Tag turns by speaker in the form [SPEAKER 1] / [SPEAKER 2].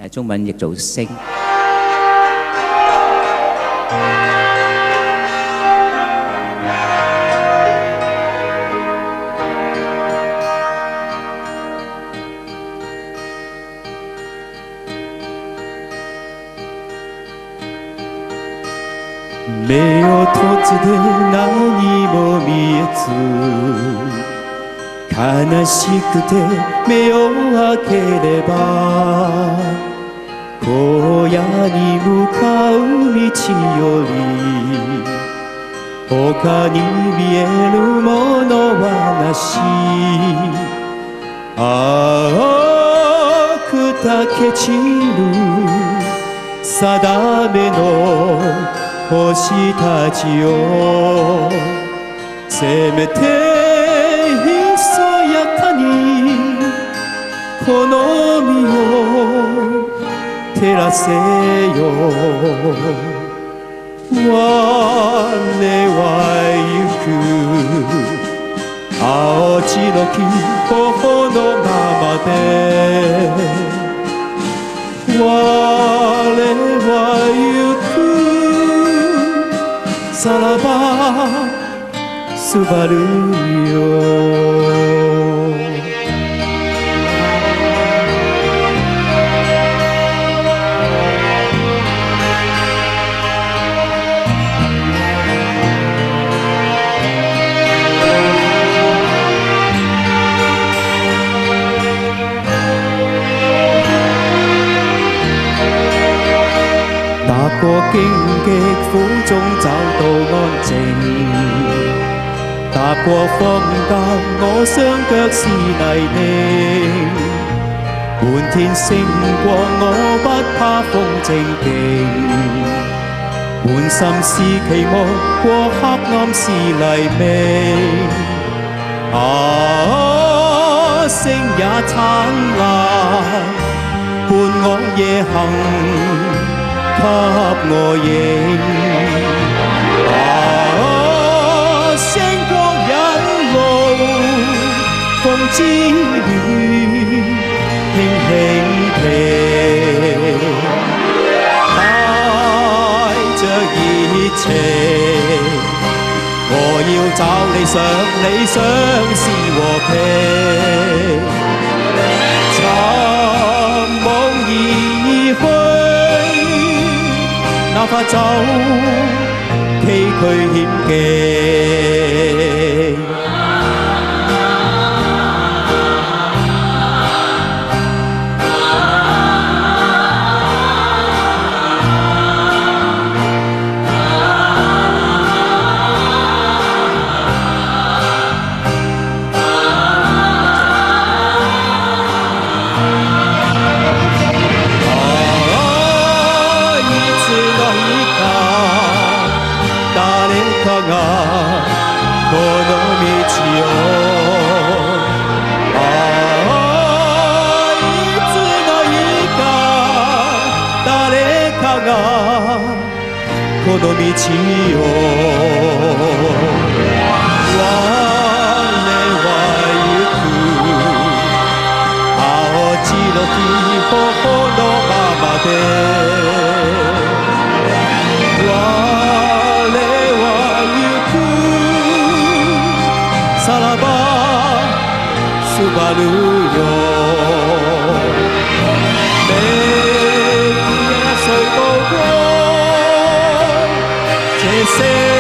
[SPEAKER 1] 中文譯做星。
[SPEAKER 2] 目を閉じて何も見えず悲しくて目を開ければ荒野に向かう道より他に見えるものはなし青くたけ散る定めの星たちよせめてひそやかにこの身を照らせよ我は行く青白き頬のままで我は行くさらばすばるよ踏過荊棘苦中找到安靜，踏過荒郊我雙腳是泥濘，滿天星光我不怕風正勁，滿心是期望過黑暗是黎明，星也燦爛伴我夜行給我影星光引路風之雨輕輕停帶着熱情我要找理想理想是和平尋夢而去哪怕走崎嶇險徑この道をいつの日か誰かがこの道を我は行く青白き頬のままでさらばすばるよMais qui est ce beau, c'est